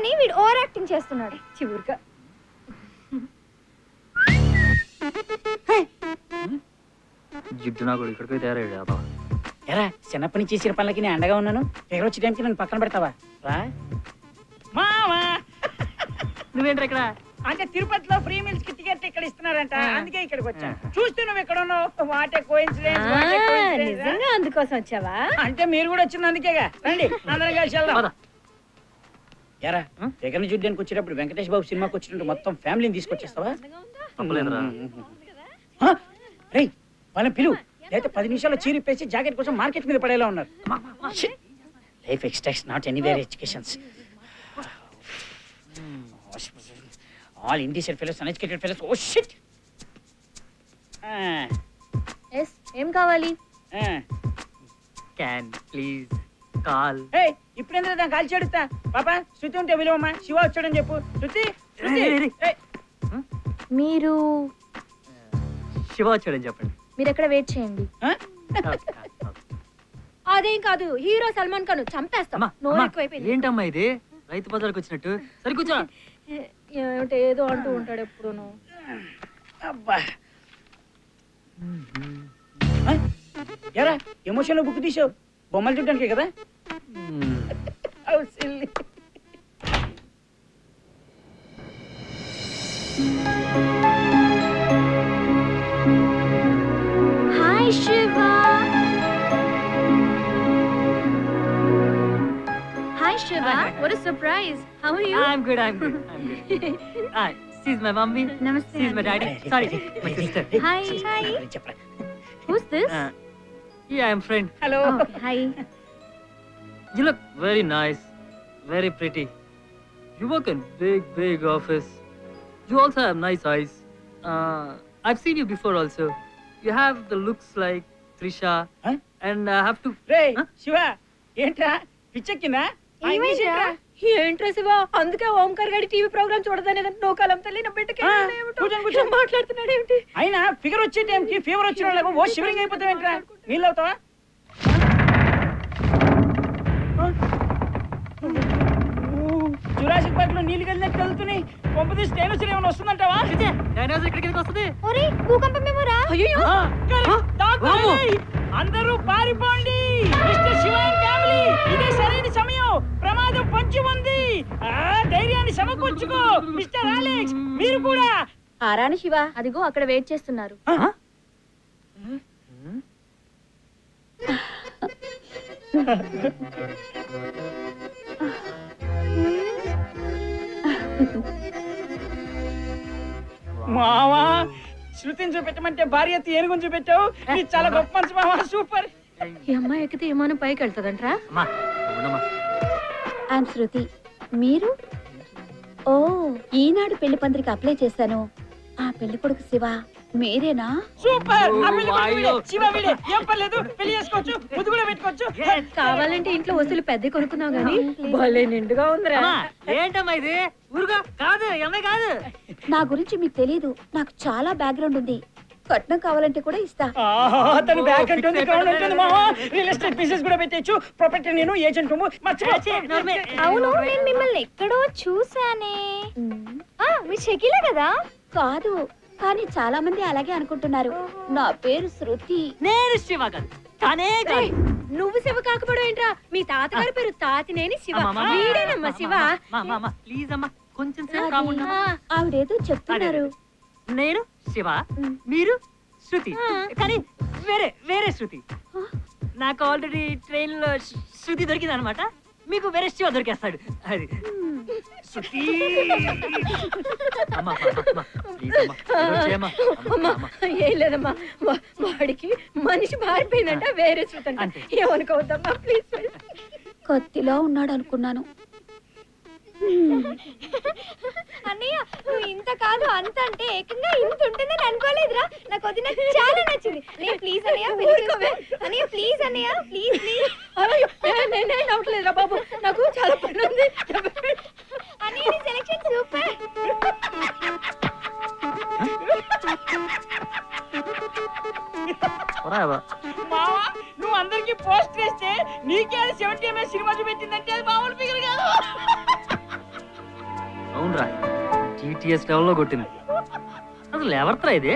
అని వీడు over acting చేస్తున్నాడు. చివురుగా జిడ్డు నా కూడా ఇక్కడికి తయారయ్యాడు. ఎరా చిన్నప్పటి నుంచి చేసిన పనులకి నేను అండగా ఉన్నాను. దగ్గర వచ్చే టైంకి నన్ను పక్కన పెడతావా? రా మావా. నువ్వేంట్రా ఇక్కడ? అంటే తిరుపతిలో ఫ్రీ మీల్స్ కి టికెట్ ఇక్కడ ఇస్తున్నారంట, అందుకే ఇక్కడికి వచ్చా. చూస్తే నువ్వు ఇక్కడ ఉన్నావు. What a coincidence. నిజంగా అందుకోసం వచ్చావా? అంటే మీరు కూడా వచ్చింది అందుకేగా. రండి అందరం కలిసి వెళ్దాం. ఎరా దగ్గర చూడ్డానికి వచ్చేటప్పుడు వెంకటేష్ బాబు సినిమాకి వచ్చినట్టు మొత్తం ఫ్యామిలీని తీసుకొచ్చేస్తావా? రే వాళ్ళని పిలువు, అయితే 10 నిమిషాల్లో చీరిప్పేసి జాకెట్ కోసం మార్కెట్ మీద పడేలా ఉన్నారు. Life extracts not anywhere educations. All Indian fellows uneducated fellows. Oh shit. Yes ఏం కావాలి? Can please call. ఏయ్ ఇప్పుడేంద్ర దాన్ని కాల్చి అడుగుతా. పాపా శృతి ఉంటే విలువమ్మా, శివ వచ్చాడని చెప్పు. శృతి మీరు శివ వచ్చాడని చెప్పండి. మీరు ఎక్కడ వెయిట్ చేయండి. అదేం కాదు, హీరో సల్మాన్ ఖాన్ చంపేస్తాం. నోరు ఎక్కువైపోయింది. ఏంటమ్మా ఇది రైతు బజార్కి వచ్చినట్టు? సరి కూర్చో. ఏమిటి ఏదో అంటూ ఉంటాడు ఎప్పుడును. అబ్బా ఎరా ఎమోషన్ లో బుక్ తీసావు, బొమ్మలు చూడడానికి కదా? Hi Shiva. Hi Shiva, what a surprise. How are you? I'm good. She's my mommy. Namaste. She's my daddy. Sorry, my sister. Hi. Who's this? Yeah, I'm friend. Hello. Oh, okay. Hi. You look very nice, very pretty. You work in big office. You also have nice eyes. I've seen you before also. You have the looks like Trisha. Huh? And I have to... Hey, Shiva, ఏంట్రా పిచ్చెక్కిందా? ఏంట్రా శివ, అందుకే ఓంకార్ గారి TV programme చూడదనే no కాలం తల్లి నా బిడ్డకి మాట్లాడుతున్నాడు ఏమిటి? అయినా ఫిగర్ వచ్చే టైంకి ఫీవర్ వచ్చిన వాళ్ళకు ఓ షివరింగ్ అయిపోతావు ఏంట్రా? నీళ్ళు అవుతావా? జురాసిక్ పార్క్ లో నీళ్ళు కలిగినట్టు కలుగుతున్నాయి. కొంపతీసి డైనోసార్ ఏమైనా వస్తుందంటావా? డైనోసార్ ఇక్కడికి వస్తుంది. ఒరే భూకంపమేమోరా. అయ్యో అందరూ పారిపోండి. మిస్టర్ శివ ఫ్యామిలీ, ఇదే సరైన సమయం. ప్రమాదం పొంచి ఉంది. ధైర్యాన్ని సమకూర్చుకో. మిస్టర్ అలెక్స్ మీరు కూడా. ఆరాని శివ, అదిగో అక్కడ వెయిట్ చేస్తున్నారు. మావా శృతిని చూపెట్టమంటే భార్య ఏనుగుని చూపెట్టావు. ఇది చాలా గొప్ప మంచి మావా, సూపర్. ఈ అమ్మాయి ఎక్కితే విమానం పైకి వెళ్తుందంట్రా. ఐఎమ్ శృతి. మీరు? ఓ, ఈనాడు పెళ్లి పందిరికి అప్లై చేశాను. ఆ పెళ్లి కొడుకు శివ మీరేనా? సూపర్. శివ వీడే, ఏం పర్లేదు, పెళ్లి చేసుకోవచ్చు, ముద్దు కూడా పెట్టుకోవచ్చు. కావాలంటే ఇంట్లో వస్తువులు పెద్ద కొనుక్కున్నావు గానీ భలే నిండుగా ఉందిరా. ఏంటమ్మా ఇది? ఊరుగా కాదు, అమ్మాయి కాదు. నా గురించి మీకు తెలీదు. నాకు చాలా బ్యాక్గ్రౌండ్ ఉంది. కట్నం కావాలంటే కూడా ఇస్తా. తను బ్యాక్ అంటుంది, గ్రౌండ్ అంటుంది. మావా రియల్ ఎస్టేట్ బిజినెస్ కూడా పెట్టచ్చు. ప్రాపర్టీ నేను ఏజెంట్. అవును, నేను మిమ్మల్ని ఎక్కడో చూసానే. మీరు షకీలా కదా? కాదు, కానీ చాలా మంది అలాగే అనుకుంటున్నారు. నా పేరు శృతి. నేను శివ కాదు, కానే కాదు. నువ్వు శివ కాకపోవడం ఏంట్రా? మీ తాతగారి పేరు తాతినేని శివ. వీడేనమ్మా శివ. ప్లీజ్ అమ్మా కొంచెం సేపు కాకుండా. ఆవిడేదో చెప్తున్నారు. నేను శివ, మీరు శృతి, కానీ వేరే శృతి. నాకు ఆల్రెడీ ట్రైన్ లో శృతి దొరికింది అనమాట. మీకు వేరే శివ దొరికేస్తాడు. అది శృతి. ఏం లేదమ్మా, వాడికి మనిషి మారిపోయిందంట. వేరే శృతి అంటే ఏమనుకోవద్దమ్మా ప్లీజ్. కత్తిలో ఉన్నాడు అనుకున్నాను. అన్నయ్య నువ్వు ఇంత కాదు అంత అంటే ఏకంగా ఇంత ఉంటుందని అనుకోలేదురా. నాకు వదిన చాలా నచ్చింది. అన్నయ్య ప్లీజ్ అన్నయ్య, అన్నయ్య ప్లీజ్ అన్నయ్య, ప్లీజ్ ప్లీజ్. నేనే నవ్వట్లేదురా బాబు, నాకు చాలా పని ఉంది. అన్నయ్య సెలెక్షన్ సూపర్. మావా నువ్వు అందరికి పోస్ట్ చేస్తే నీకే 70 సినిమా చూపెట్టిందంటే అది మామూలు ఫిగర్ కాదు. అవునరా టీటీఎస్ లెవెల్లో కొట్టింది. అసలు ఎవరితరా ఇది?